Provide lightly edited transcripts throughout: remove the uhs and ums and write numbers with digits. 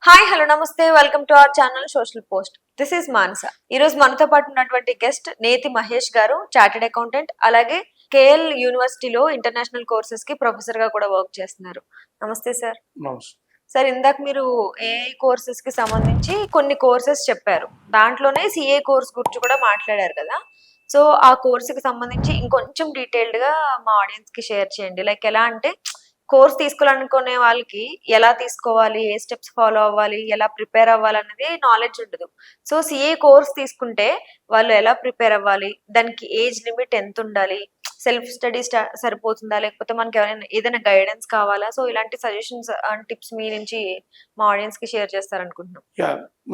Hi hello namaste welcome to our channel social post. This is Manasa. ఈ రోజు మనతో పాటు ఉన్నటువంటి గెస్ట్ నేతి మహేష్ గారు, చార్టెడ్ అకౌంటెంట్, అలాగే కేఎల్ యూనివర్సిటీలో ఇంటర్నేషనల్ కోర్సెస్ కి ప్రొఫెసర్ గా కూడా వర్క్ చేస్తున్నారు. నమస్తే సార్. సార్, ఇందాక మీరు ఏఐ కోర్సెస్ కి సంబంధించి కొన్ని కోర్సెస్ చెప్పారు, దాంట్లోనే సిఏ కోర్స్ గురించి కూడా మాట్లాడారు కదా. సో ఆ కోర్స్ కి సంబంధించి ఇంకొంచెం డీటెయిల్డ్ గా మా ఆడియన్స్ కి షేర్ చేయండి. లైక్ ఎలా అంటే కోర్స్ తీసుకోవాలనుకునే వాళ్ళకి ఎలా తీసుకోవాలి, ఏ స్టెప్స్ ఫాలో అవ్వాలి, ఎలా ప్రిపేర్ అవ్వాలి అనేది నాలెడ్జ్ ఉండదు. సో సిఏ కోర్స్ తీసుకుంటే వాళ్ళు ఎలా ప్రిపేర్ అవ్వాలి, దానికి ఏజ్ లిమిట్ ఎంత ఉండాలి, సెల్ఫ్ స్టడీ సరిపోతుందా, లేకపోతే మనకి ఎవరైనా ఏదైనా గైడెన్స్ కావాలా? సో ఇలాంటి సజెషన్స్ అండ్ టిప్స్ మీ నుంచి మా ఆడియన్స్ కి షేర్ చేస్తారనుకుంటున్నాం.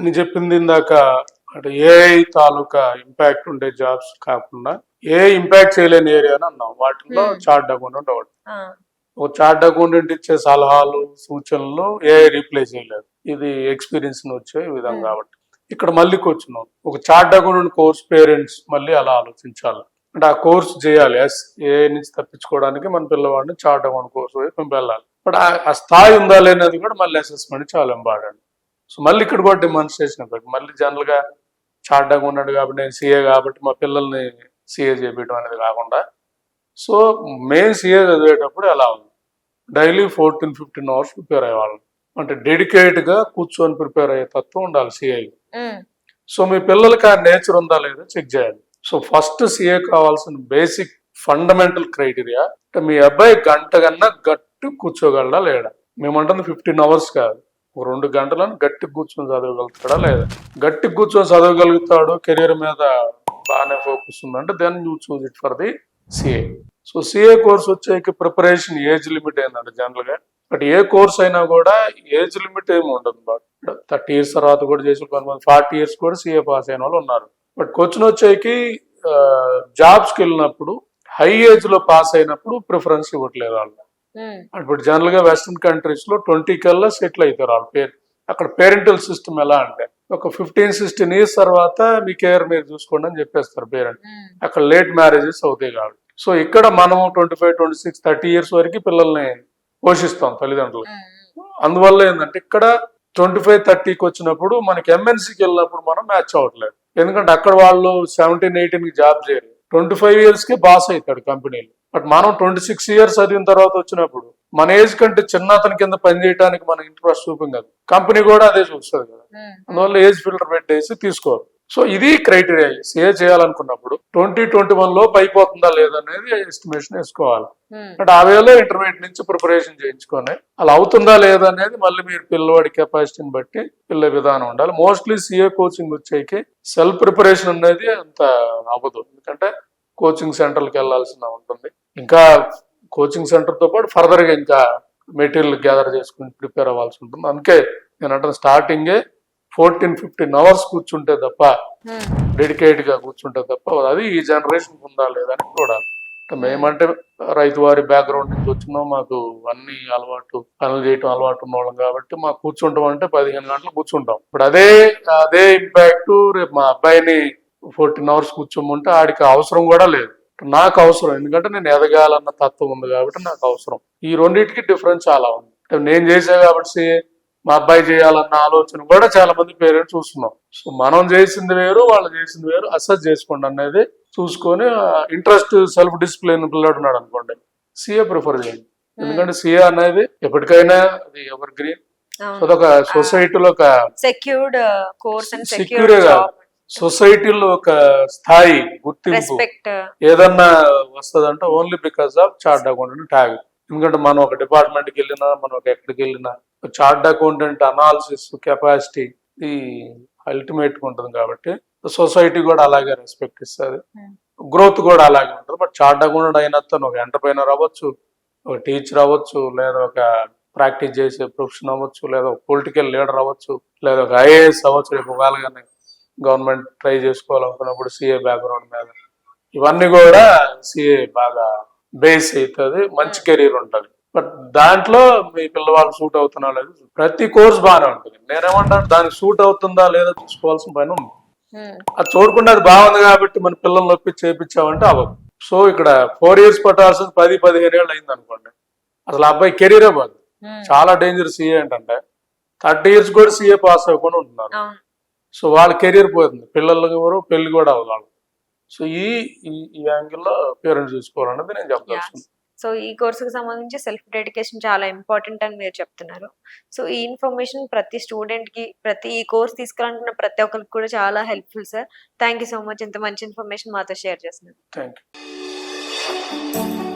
నేను చెప్పింది ఇందాక అంటే ఏఐ తాలూకా ఇంపాక్ట్ ఉండే జాబ్స్ కాకుండా ఏ ఇంపాక్ట్ చేయలేని ఏరియా అని అన్నాం. వాటిలో చార్ట్ అకౌంటెంట్ ఒకటి. ఒక చార్ట్ అకౌంటెంట్ ఇచ్చే సలహాలు సూచనలు ఏఐ రీప్లేస్ చేయలేదు. ఇది ఎక్స్పీరియన్స్ వచ్చే విధంగా కాబట్టి ఇక్కడ మళ్ళీ వచ్చినాం. ఒక చార్ట్ అకౌంటెంట్ కోర్స్ పేరెంట్స్ మళ్ళీ అలా ఆలోచించాలి. అంటే ఆ కోర్స్ చేయాలి. ఏఐ నుంచి తప్పించుకోవడానికి మన పిల్లవాడిని చార్ట్ అకౌంట్ కోర్స్ వైపు వెళ్ళాలి. బట్ ఆ స్థాయి ఉందా లేనిది కూడా మళ్ళీ అసెస్మెంట్ చాలా ఇంపార్టెంట్. సో మళ్ళీ ఇక్కడ కూడా డెమాన్స్ట్రేషన్ మళ్ళీ జనరల్ గా చార్ట్ అకౌంటెంట్ కాబట్టి నేను సిఏ కాబట్టి మా పిల్లల్ని సిఏ చేపించడం అనేది కాకుండా, సో మెయిన్ సిఏ చదివేటప్పుడు ఎలా ఉంది, డైలీ 14-15 అవర్స్ ప్రిపేర్ అయ్యేవాళ్ళం. అంటే డెడికేట్ గా కూర్చొని ప్రిపేర్ అయ్యే తత్వం ఉండాలి సిఐ. సో మీ పిల్లలకి ఆ నేచర్ ఉందా లేదా చెక్ చేయాలి. సో ఫస్ట్ సిఏ కావాల్సిన బేసిక్ ఫండమెంటల్ క్రైటీరియా అంటే మీ అబ్బాయి గంట కన్నా గట్టి కూర్చోగలడా లేడా. మేమంటుంది 15 అవర్స్ కాదు, 2 గంటలను గట్టి కూర్చొని చదవగలుగుతాడా లేదా. గట్టి కూర్చొని చదవగలుగుతాడు, కెరీర్ మీద బాగానే ఫోకస్ ఉందంటే then you choose it for the CA. So CA course వచ్చేకి ప్రిపరేషన్ ఏజ్ లిమిట్ ఏంటంటే జనరల్ గా, బట్ ఏ కోర్స్ అయినా కూడా ఏజ్ లిమిట్ ఏమి ఉండదు. బట్ 30 years తర్వాత కూడా చేసి కొంతమంది 40 years కూడా సిఏ పాస్ అయిన వాళ్ళు ఉన్నారు. బట్ క్వశ్చన్ వచ్చేకి జాబ్స్కి వెళ్ళినప్పుడు హై ఏజ్ లో పాస్ అయినప్పుడు ప్రిఫరెన్స్ ఇవ్వట్లేదు వాళ్ళు. ఇప్పుడు జనరల్ గా వెస్టర్న్ కంట్రీస్ లో 20 కల్లా సెటిల్ అవుతారు వాళ్ళ పేరు. అక్కడ పేరెంటల్ సిస్టమ్ ఎలా అంటే ఒక 15-16 years తర్వాత మీ కేర్ మీరు చూసుకోండి అని చెప్పేస్తారు పేరెంట్. అక్కడ లేట్ మ్యారేజెస్ అవుతాయి కాబట్టి. సో ఇక్కడ మనం 25, 26, 30 years వరకు పిల్లల్ని పోషిస్తాం తల్లిదండ్రులు. అందువల్ల ఏంటంటే ఇక్కడ 25-30కి వచ్చినప్పుడు మనకి ఎంఎన్సీకి వెళ్ళినప్పుడు మనం మ్యాచ్ అవ్వట్లేదు. ఎందుకంటే అక్కడ వాళ్ళు 17-18కి జాబ్ చేయరు, 25 years కి బాస్ అవుతాడు కంపెనీలు. బట్ మనం 26 years చదివిన తర్వాత వచ్చినప్పుడు మన ఏజ్ కంటే చిన్న అతని కింద పనిచేయడానికి మన ఇంట్రెస్ట్ చూపం కదా, కంపెనీ కూడా అదే చూస్తుంది కదా. అందువల్ల ఏజ్ ఫిల్టర్ పెట్టేసి తీసుకోరు. సో ఇది క్రైటీరియా. ఏ చేయాలనుకున్నప్పుడు 20-21 లోపు అయిపోతుందా లేదనేది ఎస్టిమేషన్ వేసుకోవాలి. అంటే ఆ వేలో ఇంటర్మీడియట్ నుంచి ప్రిపరేషన్ చేయించుకొని అలా అవుతుందా లేదనేది మళ్ళీ మీరు పిల్లవాడి కెపాసిటీని బట్టి పిల్ల విధానం ఉండాలి. మోస్ట్లీ సిఏ కోచింగ్ వచ్చేకి సెల్ఫ్ ప్రిపరేషన్ అనేది అంత అవ్వదు, ఎందుకంటే కోచింగ్ సెంటర్లకు వెళ్లాల్సిన ఉంటుంది. ఇంకా కోచింగ్ సెంటర్ తో పాటు ఫర్దర్ గా ఇంకా మెటీరియల్ గ్యాదర్ చేసుకుని ప్రిపేర్ అవ్వాల్సి ఉంటుంది. అందుకే నేను అంటే స్టార్టింగే 14-15 అవర్స్ కూర్చుంటే తప్ప, డెడికేట్ గా కూర్చుంటే తప్ప అది ఈ జనరేషన్ ఉందా లేదని చూడాలి. మేమంటే రైతు వారి బ్యాక్గ్రౌండ్ నుంచి వచ్చినాం, మాకు అన్ని అలవాటు పనులు చేయటం అలవాటు ఉన్నవాళ్ళం కాబట్టి మాకు కూర్చుంటాం అంటే 15 గంటలు కూర్చుంటాం. ఇప్పుడు అదే ఇంపాక్ట్ రేపు మా అబ్బాయిని 14 అవర్స్ కూర్చోమంటే ఆడికి అవసరం కూడా లేదు. నాకు అవసరం, ఎందుకంటే నేను ఎదగాలన్న తత్వం ఉంది కాబట్టి నాకు అవసరం. ఈ రెండింటికి డిఫరెన్స్ చాలా ఉంది. నేను చేసా కాబట్టి మా అబ్బాయి చేయాలన్న ఆలోచన కూడా చాలా మంది పేరెంట్స్ చూస్తున్నాం. సో మనం చేసింది వేరు, వాళ్ళు చేసింది వేరు, అసెస్ చేసుకోండి అనేది చూసుకొని ఇంట్రెస్ట్ సెల్ఫ్ డిసిప్లిన్ పిల్లడు ఉన్నాడు అనుకోండి సిఏ ప్రిఫర్ చేయండి. ఎందుకంటే సిఏ అనేది ఎప్పటికైనా అది ఎవర్ గ్రీన్. అదొక సొసైటీలో ఒక సెక్యూర్ సొసైటీలో ఒక స్థాయి గుర్తింపు ఏదన్నా వస్తుందంటే only because of chart accountant tag. ఎందుకంటే మనం ఒక డిపార్ట్మెంట్కి వెళ్ళినా మనం ఒక ఎక్కడికి వెళ్ళినా చార్ట్ అకౌంటెంట్ అనాలిసిస్ కెపాసిటీ ఇది అల్టిమేట్ గా ఉంటుంది కాబట్టి సొసైటీ కూడా అలాగే రెస్పెక్ట్ ఇస్తుంది, గ్రోత్ కూడా అలాగే ఉంటుంది. బట్ చార్ట్ అకౌంటెంట్ అయినంత ఒక ఎంటర్ప్రైనర్ అవ్వచ్చు, ఒక టీచర్ అవ్వచ్చు, లేదా ఒక ప్రాక్టీస్ చేసే ప్రొఫెషన్ అవ్వచ్చు, లేదా ఒక పొలిటికల్ లీడర్ అవ్వచ్చు, లేదా ఒక ఐఏఎస్ అవ్వచ్చు. రేపు ఒకవేళగానే గవర్నమెంట్ ట్రై చేసుకోవాలనుకున్నప్పుడు సిఏ బ్యాక్గ్రౌండ్ మీద ఇవన్నీ కూడా సిఏ బాగా బేస్ అవుతుంది, మంచి కెరీర్ ఉంటుంది. బట్ దాంట్లో మీ పిల్లవాళ్ళు సూట్ అవుతున్నా లేదు, ప్రతి కోర్స్ బాగానే ఉంటుంది. నేనేమంటాను దానికి సూట్ అవుతుందా లేదా చూసుకోవాల్సిన పని ఉంది. అది చూడకుండా అది బాగుంది కాబట్టి మన పిల్లల్ని నొప్పి చేపించామంటే అవ్వదు. సో ఇక్కడ 4 years పట్టాల్సింది 10-15 ఏళ్ళు అయింది అనుకోండి, అసలు అబ్బాయి కెరీరే పోదు. చాలా డేంజర్ సిఏ ఏంటంటే 30 ఇయర్స్ కూడా సిఏ పాస్ అవ్వకుండా ఉంటున్నారు. అవును. సో వాళ్ళ కెరీర్ పోతుంది, పిల్లలకి ఎవరు పెళ్లి కూడా అవ్వాలి. సో ఈ ఈ యాంగిల్లో పేరెంట్స్ చూసుకోవాలన్నది నేను చెప్పదలుచుకున్నాను. సో ఈ కోర్సుకి సంబంధించి సెల్ఫ్ డెడికేషన్ చాలా ఇంపార్టెంట్ అని మీరు చెప్తున్నారు. సో ఈ ఇన్ఫర్మేషన్ ప్రతి స్టూడెంట్ కి, ప్రతి ఈ కోర్స్ తీసుకోవాలనుకున్న ప్రతి ఒక్కరికి కూడా చాలా helpful sir. Thank you so much ఇంత మంచి ఇన్ఫర్మేషన్ మాతో షేర్ చేసినందుకు. Thank you.